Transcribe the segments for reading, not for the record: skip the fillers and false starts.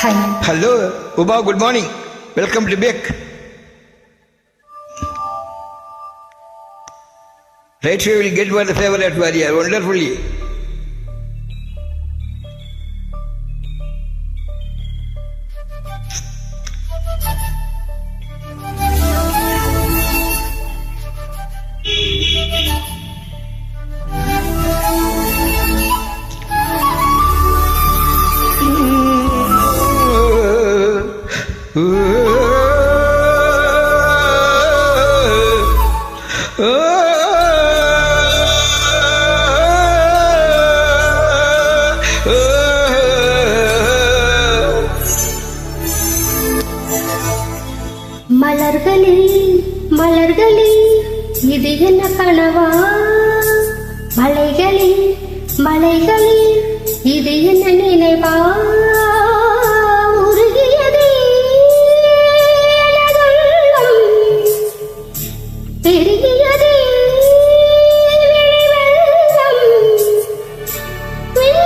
Hi. Hello, Uba, good morning. Welcome to Beck. Right, we will get one favorite warrior, wonderfully. மலர்களே மலர்களே இது என்ன கனவா, மலைகளே மலைகளே இது என்ன நினைவா, உருகியதே எனதுள்ளம், பெருகியதே வெள்ளம்,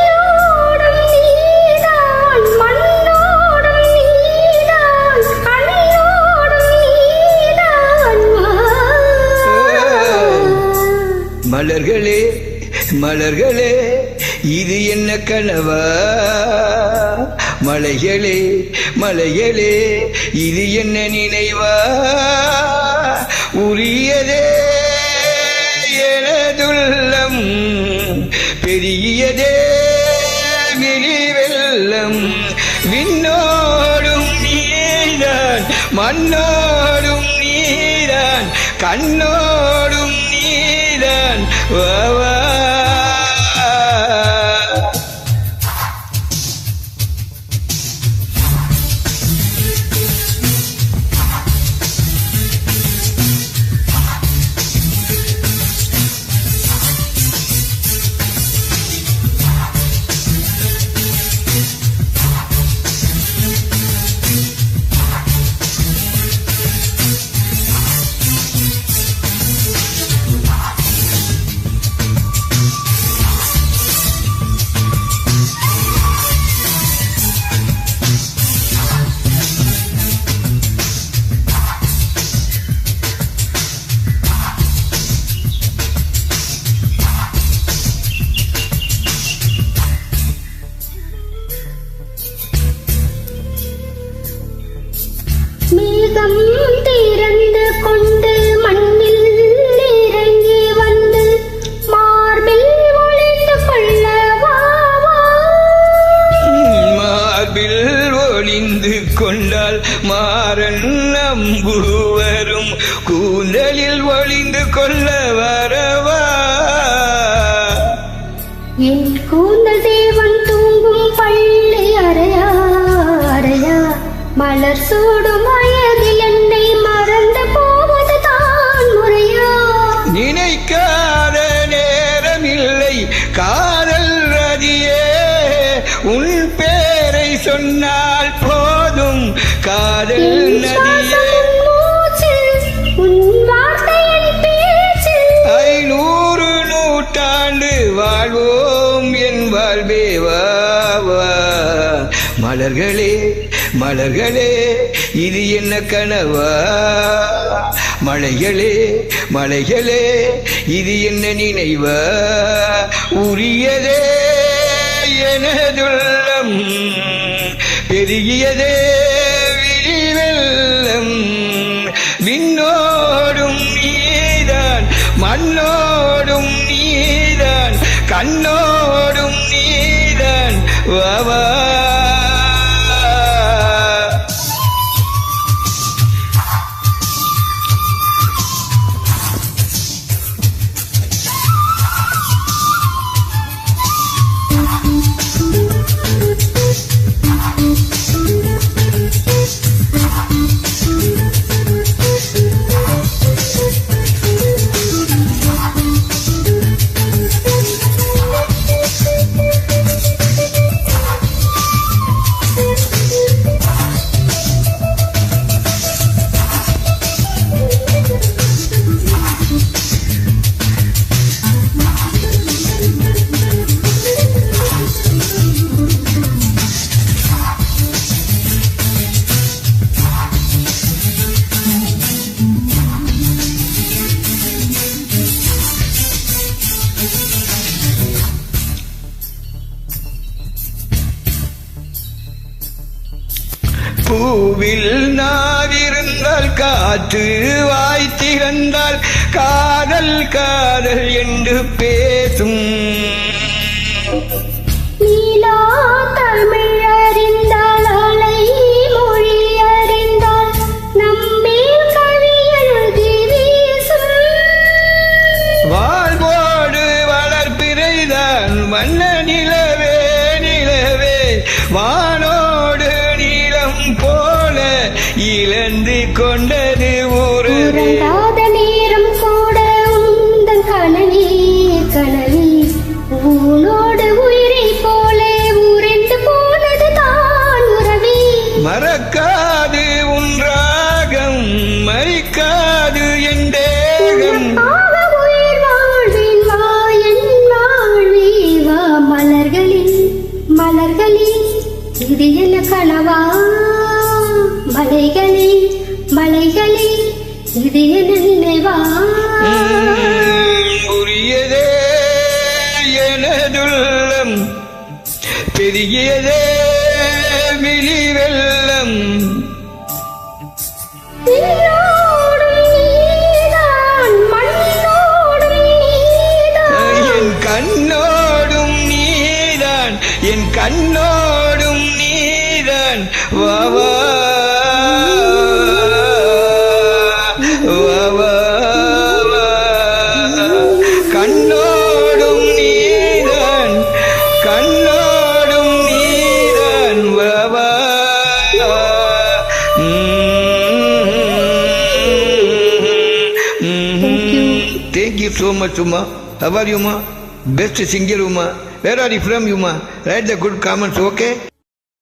விண்ணோடும் நீதான் மண்ணோடும் நீதான் கண்ணோடும் நீதான். மலர்களே மலர்களே இது என்ன கனவா, மலைகளே மலைகளே இது என்ன நினைவா, உரியதே எனதுள்ளம், பெரியதே விழிவெள்ளம், விண்ணோடும் நீதான் மண்ணோடும் நீதான் கண்ணோடும் நீதான். வா வா மேகம் திறந்து கொண்டு மண்ணில் இறங்கி வந்து மார்பில் ஒளிந்து கொள்ள வா வா. மார்பில் ஒளிந்து கொண்டால் மாறன் நம்பு வரும், கூந்தலில் ஒளிந்து கொள்ள வரவா. என் கூந்தல் தேவன் தூங்கும் பள்ளி அறையா அறையா, மலர் சூடும் வயதில் என்னை மறந்து போவது தான் முறையா. நினைக்காத நேரமில்லை காதல் ரதியே, உன் பேரை சொன்னால் போதும் காதல் என் நதியே. சுவாசம் மூச்சில், உன் வார்த்தையின் பேச்சில், 500 நூற்றாண்டு வாழ்வோம் என் வாழ்வே வா வா. மலர்களே மலர்களே இது என்ன கனவா, மலைகளே மலைகளே இது என்ன நினைவா, உரியதே எனதுள்ளம், பெருகியதே விழிவெள்ளம், விண்ணோடும் நீதான் மண்ணோடும் நீதான் கண்ணோடும் நீதான். வா வா பூவில் நாவிருந்தால் காற்று வாய் திறந்தால் காதல் காதல் என்று பேசும். நீலா தமிழ் அறிந்தால் அலை மொழி அறிந்தால் நம்மேல் கவி எழுதி வீசும். வாழ்வோடு வளர்ப்பிறைதான் வண்ண நிலவே நிலவே வானோடு நீளம் போல இழந்து கொண்டது உறவே. உறங்காத நேரம் கூட உந்தன் கனவே கனவே ஊனோடு உயிரை போலே உறைந்து போனது தான் உறவே. மறக்காது உன் ராகம் மறிக்காது என் தேகம். ஆக உயிர் வாழ்வேன் வா என் வாழ்வே வா. மலர்களில் மலர்களில் இது என்ன கனவா? மலைகளில் மலைகளில் இது என்ன நினைவா? உரியதே எனதுள்ளம் பெரியதே விழி வெள்ளம். விண்ணோடும் நீதான் மண்ணோடும் நீதான். என் கண்ணோடும் நீதான் என் கண்ணோடும் நீதான். வா வா வா வா வா. கண்ணோடும் நீதான் கண்ணோடும் நீதான். வா வா. Thank you so much, Uma. How are you, Uma? Best singer, Uma. Where are you from, Uma? Write the good comments, okay?